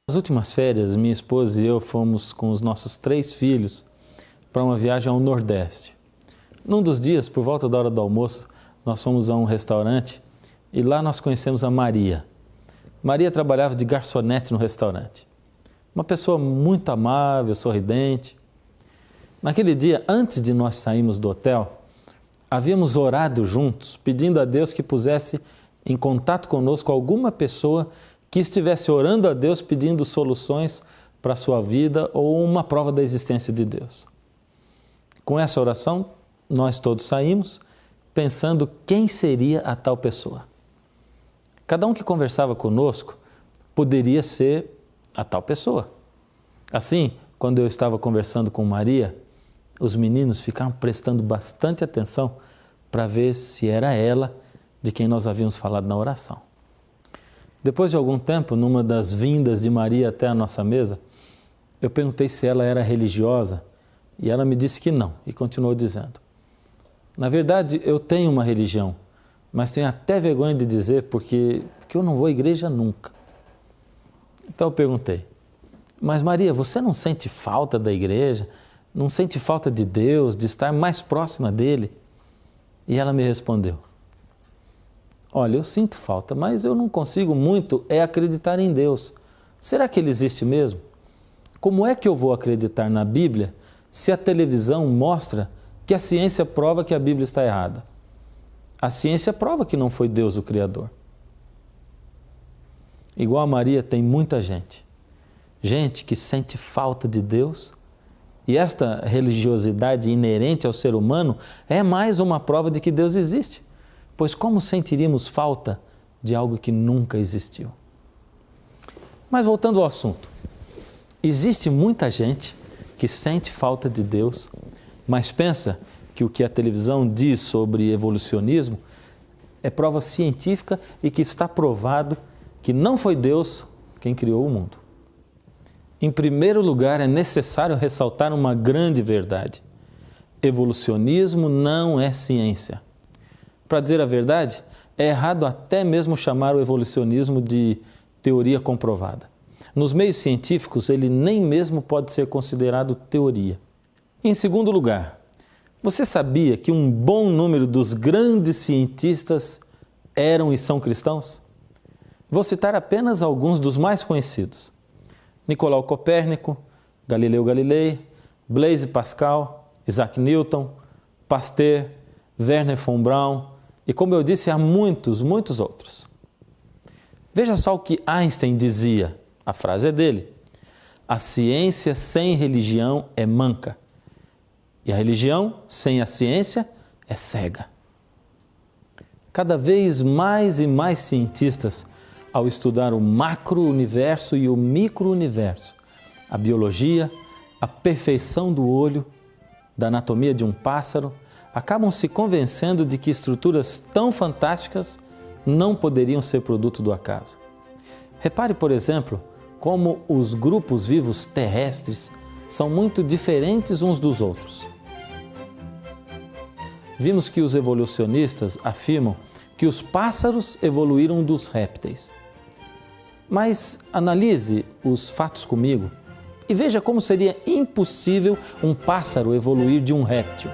Nas últimas férias, minha esposa e eu fomos com os nossos 3 filhos para uma viagem ao Nordeste. Num dos dias, por volta da hora do almoço, nós fomos a um restaurante e lá nós conhecemos a Maria. Maria trabalhava de garçonete no restaurante. Uma pessoa muito amável, sorridente. Naquele dia, antes de nós sairmos do hotel, havíamos orado juntos, pedindo a Deus que pusesse em contato conosco alguma pessoa que estivesse orando a Deus pedindo soluções para a sua vida ou uma prova da existência de Deus. Com essa oração, nós todos saímos pensando quem seria a tal pessoa. Cada um que conversava conosco poderia ser a tal pessoa. Assim, quando eu estava conversando com Maria, os meninos ficaram prestando bastante atenção para ver se era ela de quem nós havíamos falado na oração. Depois de algum tempo, numa das vindas de Maria até a nossa mesa, eu perguntei se ela era religiosa e ela me disse que não e continuou dizendo: na verdade, eu tenho uma religião, mas tenho até vergonha de dizer porque eu não vou à igreja nunca. Então eu perguntei: mas Maria, você não sente falta da igreja? Não sente falta de Deus, de estar mais próxima dele? E ela me respondeu: olha, eu sinto falta, mas eu não consigo muito acreditar em Deus. Será que Ele existe mesmo? Como é que eu vou acreditar na Bíblia se a televisão mostra que a ciência prova que a Bíblia está errada? A ciência prova que não foi Deus o Criador. Igual a Maria, tem muita gente. Gente que sente falta de Deus, e esta religiosidade inerente ao ser humano é mais uma prova de que Deus existe. Pois como sentiríamos falta de algo que nunca existiu? Mas voltando ao assunto, existe muita gente que sente falta de Deus, mas pensa que o que a televisão diz sobre evolucionismo é prova científica e que está provado que não foi Deus quem criou o mundo. Em primeiro lugar, é necessário ressaltar uma grande verdade: evolucionismo não é ciência. Para dizer a verdade, é errado até mesmo chamar o evolucionismo de teoria comprovada. Nos meios científicos, ele nem mesmo pode ser considerado teoria. Em segundo lugar, você sabia que um bom número dos grandes cientistas eram e são cristãos? Vou citar apenas alguns dos mais conhecidos: Nicolau Copérnico, Galileu Galilei, Blaise Pascal, Isaac Newton, Pasteur, Wernher von Braun e, como eu disse, há muitos outros. Veja só o que Einstein dizia, a frase é dele: a ciência sem religião é manca, e a religião sem a ciência é cega. Cada vez mais e mais cientistas, ao estudar o macro-universo e o micro-universo, a biologia, a perfeição do olho, da anatomia de um pássaro, acabam se convencendo de que estruturas tão fantásticas não poderiam ser produto do acaso. Repare, por exemplo, como os grupos vivos terrestres são muito diferentes uns dos outros. Vimos que os evolucionistas afirmam que os pássaros evoluíram dos répteis. Mas analise os fatos comigo e veja como seria impossível um pássaro evoluir de um réptil.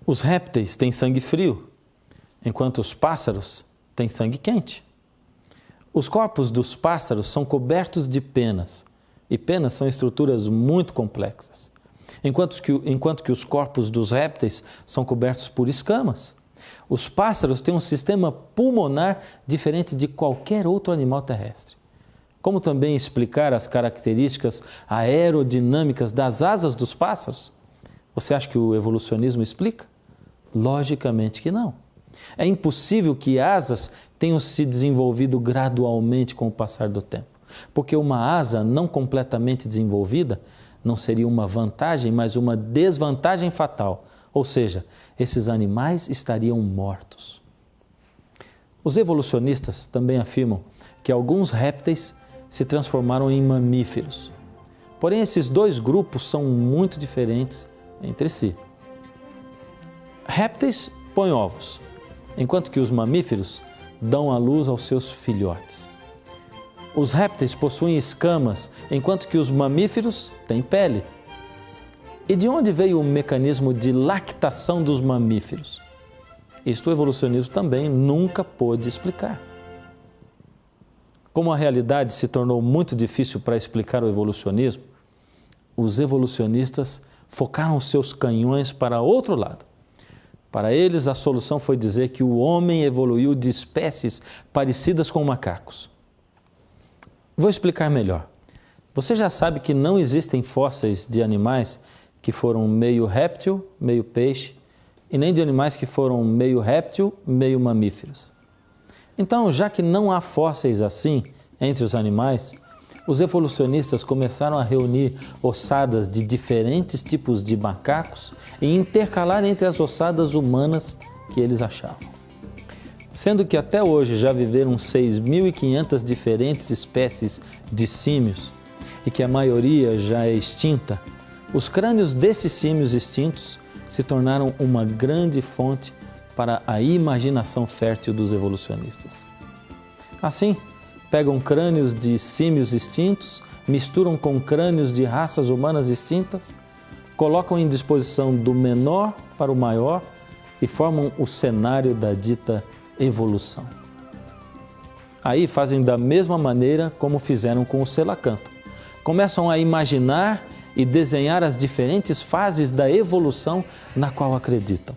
Os répteis têm sangue frio, enquanto os pássaros têm sangue quente. Os corpos dos pássaros são cobertos de penas, e penas são estruturas muito complexas, enquanto que os corpos dos répteis são cobertos por escamas. Os pássaros têm um sistema pulmonar diferente de qualquer outro animal terrestre. Como também explicar as características aerodinâmicas das asas dos pássaros? Você acha que o evolucionismo explica? Logicamente que não. É impossível que asas tenham se desenvolvido gradualmente com o passar do tempo, porque uma asa não completamente desenvolvida não seria uma vantagem, mas uma desvantagem fatal, ou seja, esses animais estariam mortos. Os evolucionistas também afirmam que alguns répteis se transformaram em mamíferos. Porém, esses dois grupos são muito diferentes entre si. Répteis põem ovos, enquanto que os mamíferos dão à luz aos seus filhotes. Os répteis possuem escamas, enquanto que os mamíferos têm pele. E de onde veio o mecanismo de lactação dos mamíferos? Isto o evolucionismo também nunca pôde explicar. Como a realidade se tornou muito difícil para explicar o evolucionismo, os evolucionistas focaram os seus canhões para outro lado. Para eles, a solução foi dizer que o homem evoluiu de espécies parecidas com macacos. Vou explicar melhor. Você já sabe que não existem fósseis de animais que foram meio réptil, meio peixe, e nem de animais que foram meio réptil, meio mamíferos. Então, já que não há fósseis assim entre os animais, os evolucionistas começaram a reunir ossadas de diferentes tipos de macacos e intercalar entre as ossadas humanas que eles achavam. Sendo que até hoje já viveram 6.500 diferentes espécies de símios e que a maioria já é extinta, os crânios desses símios extintos se tornaram uma grande fonte para a imaginação fértil dos evolucionistas. Assim, pegam crânios de símios extintos, misturam com crânios de raças humanas extintas, colocam em disposição do menor para o maior e formam o cenário da dita evolução. Aí fazem da mesma maneira como fizeram com o selacanto. Começam a imaginar e desenhar as diferentes fases da evolução na qual acreditam.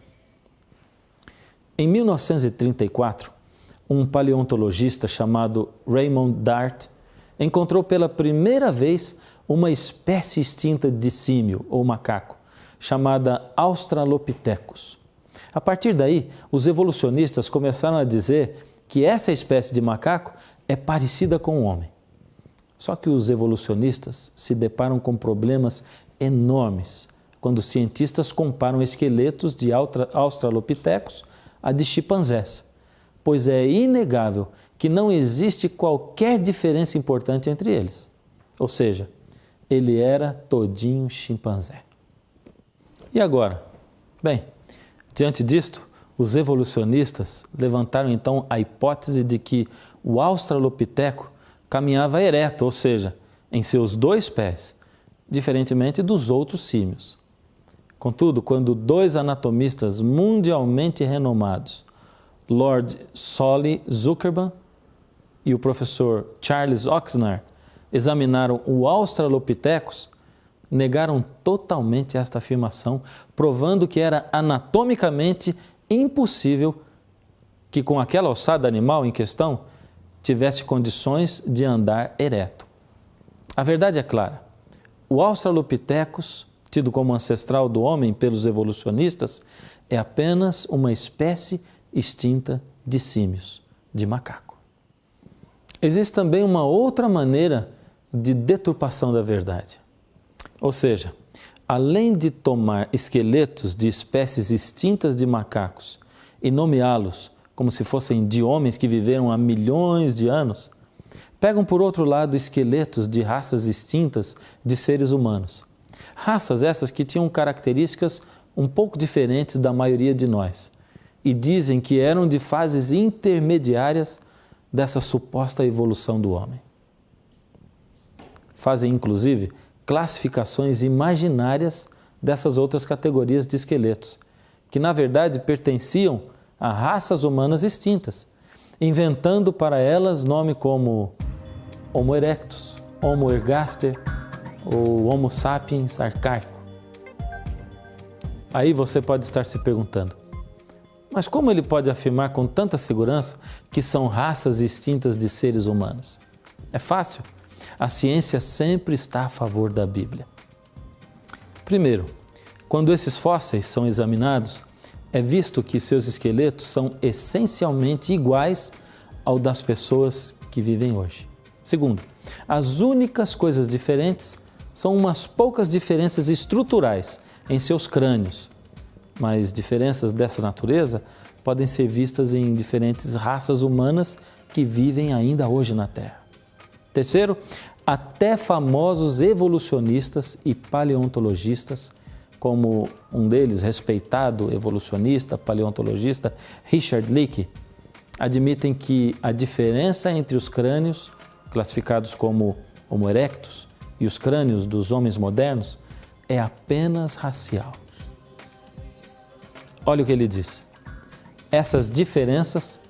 Em 1934, um paleontologista chamado Raymond Dart encontrou pela primeira vez uma espécie extinta de símio ou macaco, chamada Australopithecus. A partir daí, os evolucionistas começaram a dizer que essa espécie de macaco é parecida com o homem. Só que os evolucionistas se deparam com problemas enormes quando os cientistas comparam esqueletos de Australopithecus a de chimpanzés, pois é inegável que não existe qualquer diferença importante entre eles. Ou seja, ele era todinho chimpanzé. E agora? Bem, diante disto, os evolucionistas levantaram então a hipótese de que o Australopiteco caminhava ereto, ou seja, em seus dois pés, diferentemente dos outros símios. Contudo, quando dois anatomistas mundialmente renomados, Lord Solly Zuckerman e o professor Charles Oxnard, examinaram o Australopithecus, negaram totalmente esta afirmação, provando que era anatomicamente impossível que com aquela ossada animal em questão tivesse condições de andar ereto. A verdade é clara. O Australopithecus, tido como ancestral do homem pelos evolucionistas, é apenas uma espécie extinta de símios, de macaco. Existe também uma outra maneira de deturpação da verdade. Ou seja, além de tomar esqueletos de espécies extintas de macacos e nomeá-los como se fossem de homens que viveram há milhões de anos, pegam por outro lado esqueletos de raças extintas de seres humanos. Raças essas que tinham características um pouco diferentes da maioria de nós e dizem que eram de fases intermediárias dessa suposta evolução do homem. Fazem inclusive classificações imaginárias dessas outras categorias de esqueletos, que na verdade pertenciam a raças humanas extintas, inventando para elas nome como Homo erectus, Homo ergaster ou Homo sapiens arcaico. Aí você pode estar se perguntando, mas como ele pode afirmar com tanta segurança que são raças extintas de seres humanos? É fácil. A ciência sempre está a favor da Bíblia. Primeiro, quando esses fósseis são examinados, é visto que seus esqueletos são essencialmente iguais ao das pessoas que vivem hoje. Segundo, as únicas coisas diferentes são umas poucas diferenças estruturais em seus crânios, mas diferenças dessa natureza podem ser vistas em diferentes raças humanas que vivem ainda hoje na Terra. Terceiro, até famosos evolucionistas e paleontologistas, como um deles, respeitado evolucionista, paleontologista, Richard Leakey, admitem que a diferença entre os crânios classificados como Homo erectus, e os crânios dos homens modernos, é apenas racial. Olha o que ele diz. Essas diferenças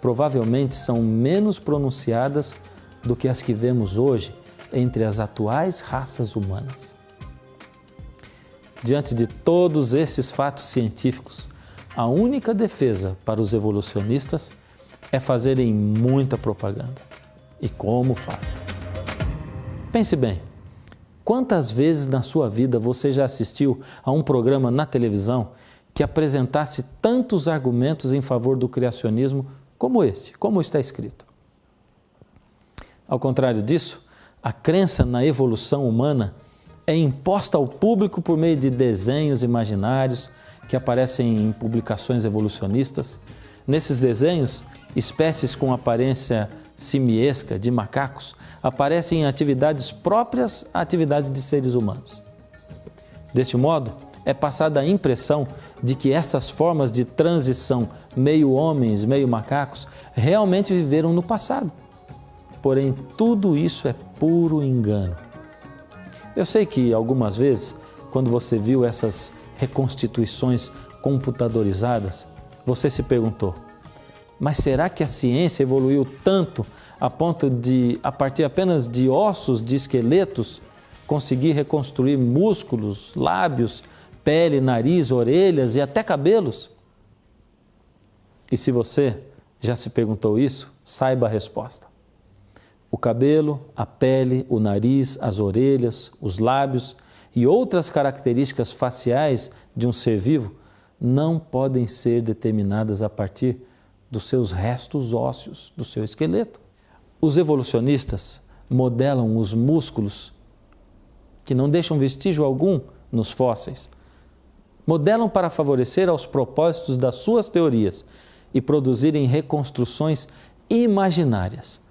provavelmente são menos pronunciadas do que as que vemos hoje entre as atuais raças humanas. Diante de todos esses fatos científicos, a única defesa para os evolucionistas é fazerem muita propaganda. E como fazem? Pense bem, quantas vezes na sua vida você já assistiu a um programa na televisão que apresentasse tantos argumentos em favor do criacionismo como esse, como está escrito? Ao contrário disso, a crença na evolução humana é imposta ao público por meio de desenhos imaginários que aparecem em publicações evolucionistas. Nesses desenhos, espécies com aparência simiesca de macacos aparecem em atividades próprias a atividades de seres humanos. Deste modo, é passada a impressão de que essas formas de transição meio homens, meio macacos, realmente viveram no passado. Porém, tudo isso é puro engano. Eu sei que algumas vezes, quando você viu essas reconstituições computadorizadas, você se perguntou: mas será que a ciência evoluiu tanto a ponto de, a partir apenas de ossos de esqueletos, conseguir reconstruir músculos, lábios, pele, nariz, orelhas e até cabelos? E se você já se perguntou isso, saiba a resposta. O cabelo, a pele, o nariz, as orelhas, os lábios e outras características faciais de um ser vivo não podem ser determinadas a partir dos seus restos ósseos, do seu esqueleto. Os evolucionistas modelam os músculos que não deixam vestígio algum nos fósseis. Modelam para favorecer aos propósitos das suas teorias e produzirem reconstruções imaginárias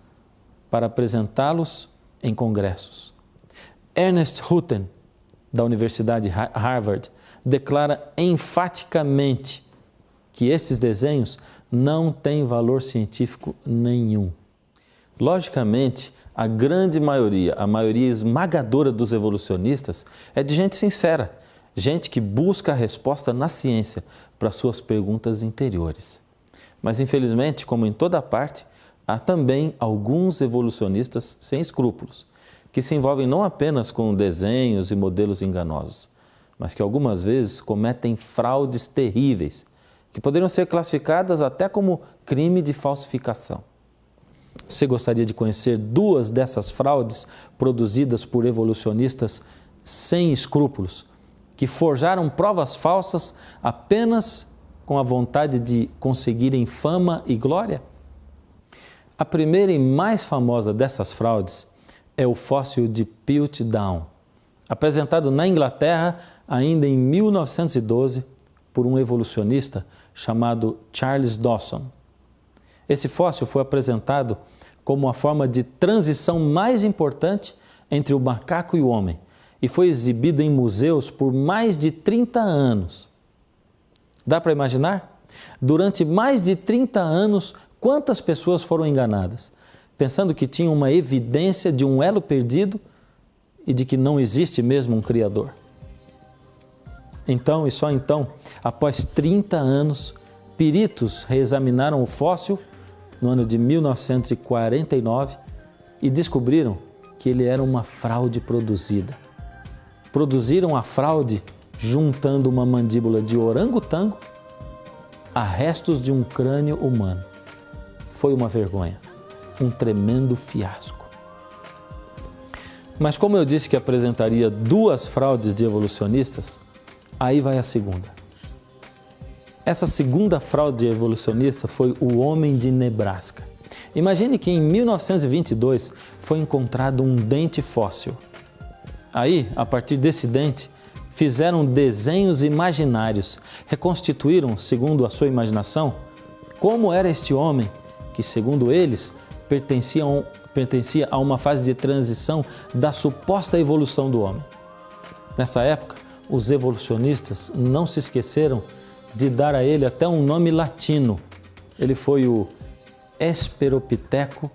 para apresentá-los em congressos. Ernest Rutten, da Universidade Harvard, declara enfaticamente que esses desenhos não têm valor científico nenhum. Logicamente, a grande maioria, a maioria esmagadora dos evolucionistas é de gente sincera, gente que busca a resposta na ciência para suas perguntas interiores. Mas, infelizmente, como em toda parte, há também alguns evolucionistas sem escrúpulos, que se envolvem não apenas com desenhos e modelos enganosos, mas que algumas vezes cometem fraudes terríveis, que poderiam ser classificadas até como crime de falsificação. Você gostaria de conhecer duas dessas fraudes produzidas por evolucionistas sem escrúpulos, que forjaram provas falsas apenas com a vontade de conseguirem fama e glória? A primeira e mais famosa dessas fraudes é o fóssil de Piltdown, apresentado na Inglaterra ainda em 1912 por um evolucionista chamado Charles Dawson. Esse fóssil foi apresentado como a forma de transição mais importante entre o macaco e o homem e foi exibido em museus por mais de 30 anos. Dá para imaginar? Durante mais de 30 anos, quantas pessoas foram enganadas, pensando que tinham uma evidência de um elo perdido e de que não existe mesmo um Criador. Então, e só então, após 30 anos, peritos reexaminaram o fóssil no ano de 1949 e descobriram que ele era uma fraude produzida. Produziram a fraude juntando uma mandíbula de orangotango a restos de um crânio humano. Foi uma vergonha, um tremendo fiasco. Mas como eu disse que apresentaria duas fraudes de evolucionistas, aí vai a segunda. Essa segunda fraude evolucionista foi o homem de Nebraska. Imagine que em 1922 foi encontrado um dente fóssil. Aí, a partir desse dente, fizeram desenhos imaginários, reconstituíram, segundo a sua imaginação, como era este homem que, segundo eles, pertencia a uma fase de transição da suposta evolução do homem. Nessa época, os evolucionistas não se esqueceram de dar a ele até um nome latino. Ele foi o Hesperopithecus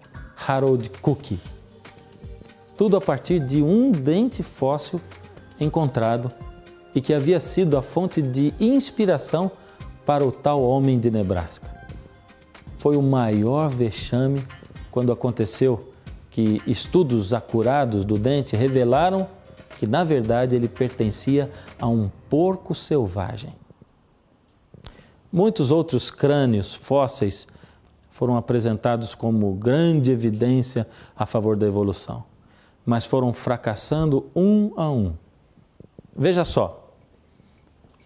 haroldkukki, tudo a partir de um dente fóssil encontrado e que havia sido a fonte de inspiração para o tal homem de Nebraska. Foi o maior vexame quando aconteceu que estudos acurados do dente revelaram que, na verdade, ele pertencia a um porco selvagem. Muitos outros crânios fósseis foram apresentados como grande evidência a favor da evolução, mas foram fracassando um a um. Veja só,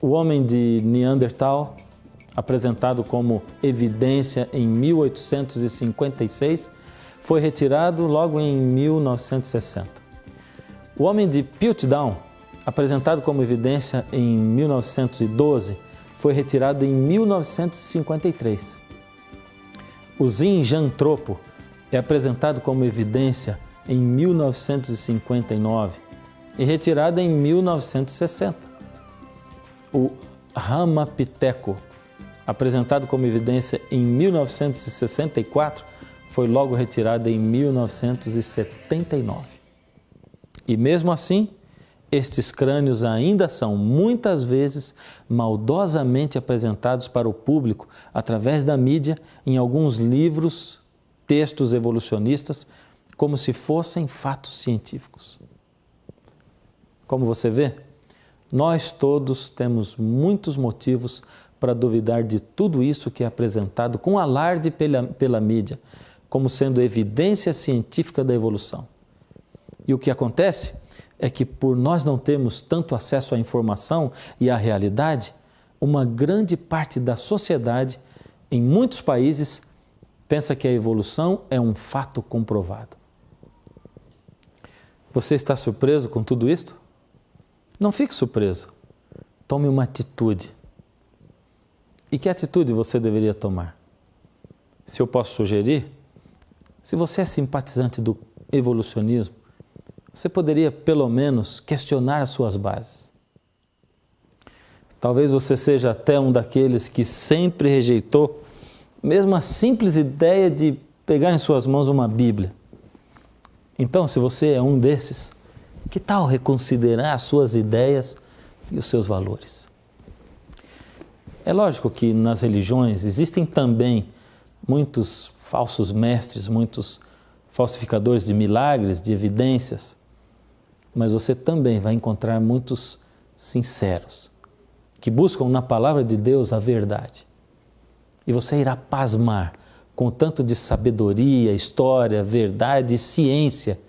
o homem de Neandertal, apresentado como evidência em 1856, foi retirado logo em 1960. O homem de Piltdown, apresentado como evidência em 1912, foi retirado em 1953. O Zinjantropo é apresentado como evidência em 1959 e retirado em 1960. O Ramapiteco, apresentado como evidência em 1964, foi logo retirado em 1979. E mesmo assim, estes crânios ainda são muitas vezes maldosamente apresentados para o público através da mídia em alguns livros, textos evolucionistas, como se fossem fatos científicos. Como você vê, nós todos temos muitos motivos para duvidar de tudo isso que é apresentado com alarde pela mídia, como sendo evidência científica da evolução. E o que acontece é que, por nós não termos tanto acesso à informação e à realidade, uma grande parte da sociedade, em muitos países, pensa que a evolução é um fato comprovado. Você está surpreso com tudo isto? Não fique surpreso. Tome uma atitude. E que atitude você deveria tomar? Se eu posso sugerir, se você é simpatizante do evolucionismo, você poderia, pelo menos, questionar as suas bases. Talvez você seja até um daqueles que sempre rejeitou mesmo a simples ideia de pegar em suas mãos uma Bíblia. Então, se você é um desses, que tal reconsiderar as suas ideias e os seus valores? É lógico que nas religiões existem também muitos falsos mestres, muitos falsificadores de milagres, de evidências, mas você também vai encontrar muitos sinceros, que buscam na palavra de Deus a verdade. E você irá pasmar com o tanto de sabedoria, história, verdade e ciência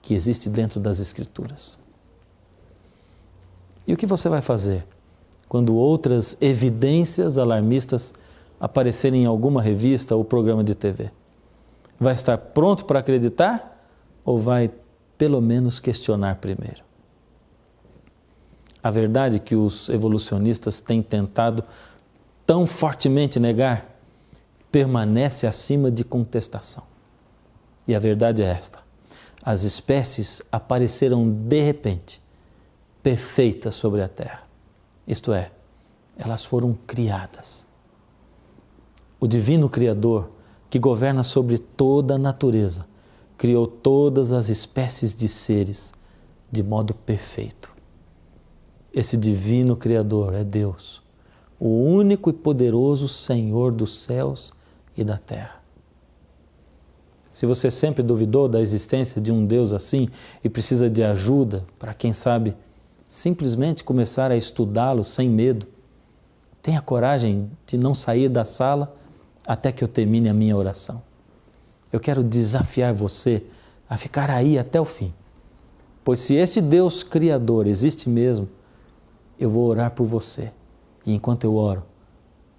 que existe dentro das Escrituras. E o que você vai fazer quando outras evidências alarmistas aparecerem em alguma revista ou programa de TV? Vai estar pronto para acreditar ou vai pelo menos questionar primeiro? A verdade que os evolucionistas têm tentado tão fortemente negar permanece acima de contestação. E a verdade é esta: as espécies apareceram de repente, perfeitas sobre a Terra. Isto é, elas foram criadas. O divino Criador, que governa sobre toda a natureza, criou todas as espécies de seres de modo perfeito. Esse divino Criador é Deus, o único e poderoso Senhor dos céus e da terra. Se você sempre duvidou da existência de um Deus assim e precisa de ajuda para, quem sabe, simplesmente começar a estudá-lo sem medo, tenha coragem de não sair da sala até que eu termine a minha oração. Eu quero desafiar você a ficar aí até o fim, pois se esse Deus Criador existe mesmo, eu vou orar por você. E enquanto eu oro,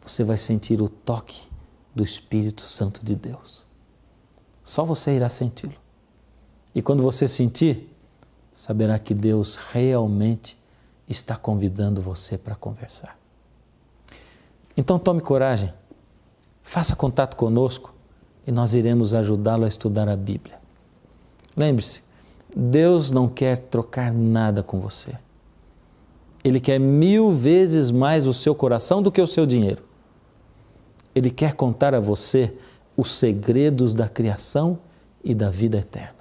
você vai sentir o toque do Espírito Santo de Deus. Só você irá senti-lo. E quando você sentir, saberá que Deus realmente está convidando você para conversar. Então tome coragem, faça contato conosco e nós iremos ajudá-lo a estudar a Bíblia. Lembre-se, Deus não quer trocar nada com você. Ele quer 1000 vezes mais o seu coração do que o seu dinheiro. Ele quer contar a você os segredos da criação e da vida eterna.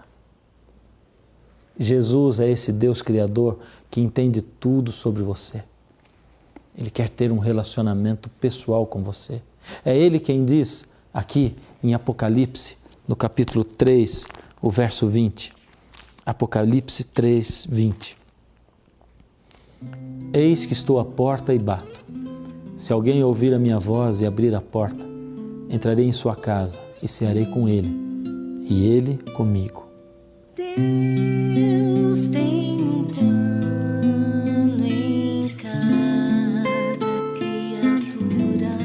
Jesus é esse Deus Criador que entende tudo sobre você. Ele quer ter um relacionamento pessoal com você. É Ele quem diz aqui em Apocalipse, no capítulo 3, o verso 20. Apocalipse 3, 20. Eis que estou à porta e bato. Se alguém ouvir a minha voz e abrir a porta, entrarei em sua casa e cearei com ele, e ele comigo. Deus tem um plano em cada criatura,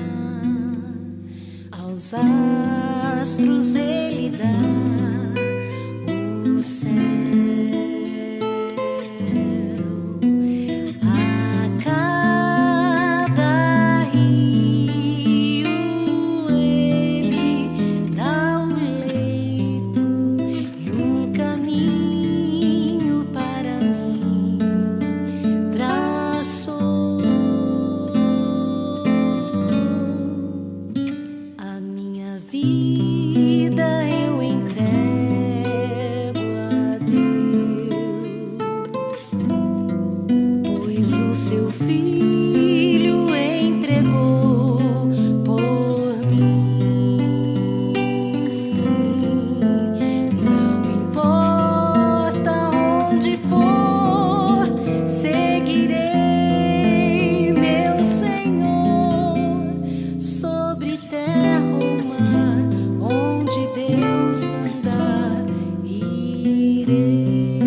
aos astros Ele dá o céu, a cada rio Ele dá o leito e um caminho para mim traçou. A minha vida eu entrego a Deus, pois o seu Filho entregou por mim. Não importa onde for, seguirei meu Senhor, sobre terra ou mar, onde Deus mandar, irei.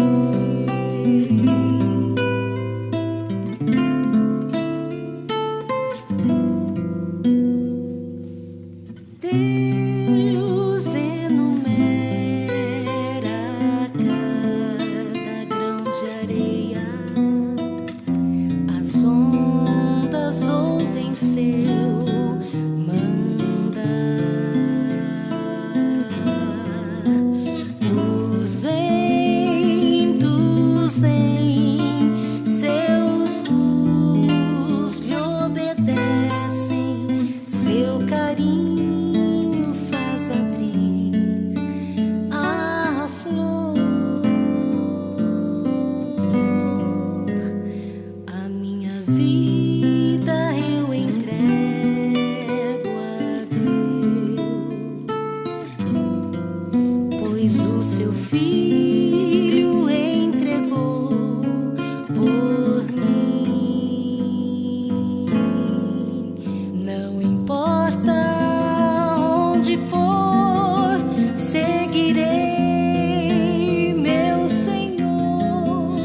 Deus enumera cada grão de areia, as ondas ouvem seu mandar, os ventos em seus rumos lhe obedecem, seu carinho faz abrir a flor. A minha vida eu entrego a Deus, pois o seu Filho entregou por mim. Não importa onde for, seguirei meu Senhor,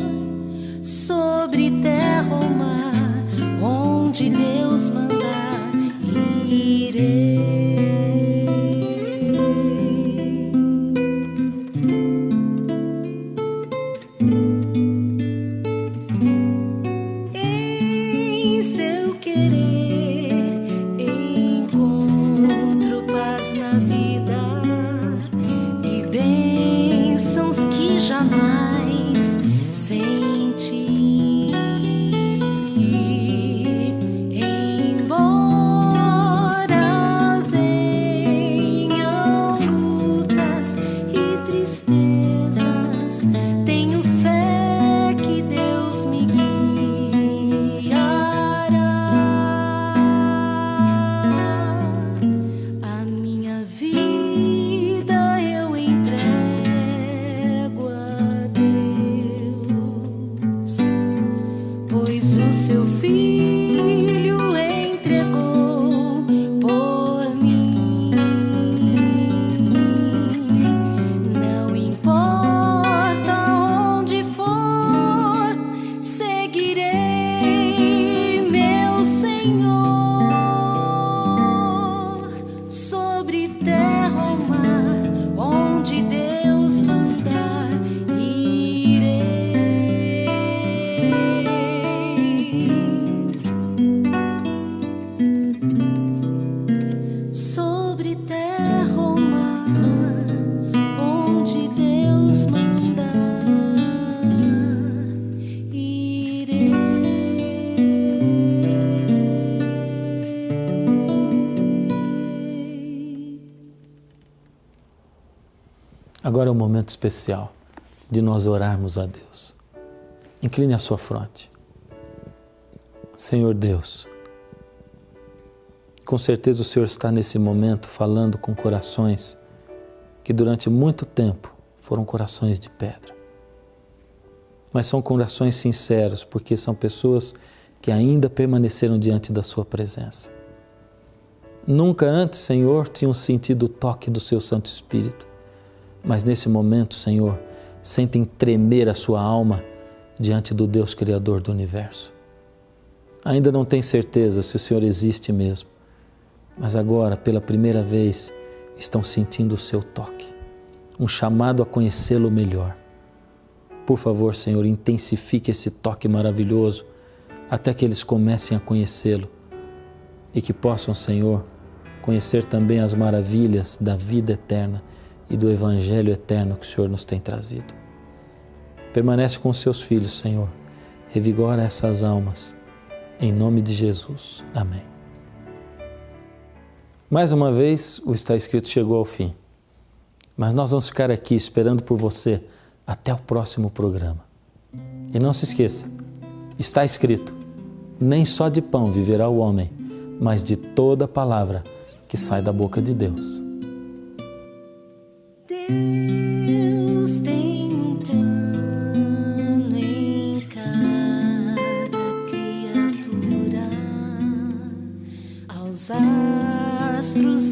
sobre terra ou mar, onde Deus mandar, irei. Em seu querer encontro paz na vida e bênçãos que jamais senti. Embora venham lutas e tristezas, tenho fé que Deus me guiará. A minha vida eu entrego a Deus, pois o seu Filho entregou por mim. Não importa onde for, seguirei meu Senhor, sobre terra ou mar, onde Deus mandar, irei. Sobre terra ou mar, onde Deus mandar, irei. Agora é um momento especial. de nós orarmos a Deus. Incline a sua fronte. Senhor Deus, com certeza o Senhor está nesse momento falando com corações que durante muito tempo foram corações de pedra. Mas são corações sinceros, porque são pessoas que ainda permaneceram diante da sua presença. Nunca antes, Senhor, tinham sentido o toque do seu Santo Espírito, mas nesse momento, Senhor, sentem tremer a sua alma diante do Deus Criador do Universo. Ainda não têm certeza se o Senhor existe mesmo, mas agora, pela primeira vez, estão sentindo o seu toque, um chamado a conhecê-lo melhor. Por favor, Senhor, intensifique esse toque maravilhoso até que eles comecem a conhecê-lo e que possam, Senhor, conhecer também as maravilhas da vida eterna e do Evangelho eterno que o Senhor nos tem trazido. Permanece com os seus filhos, Senhor. Revigora essas almas. Em nome de Jesus. Amém. Mais uma vez, o Está Escrito chegou ao fim. Mas nós vamos ficar aqui esperando por você até o próximo programa. E não se esqueça, está escrito: nem só de pão viverá o homem, mas de toda palavra que sai da boca de Deus. Deus tem um plano em cada criatura, aos astros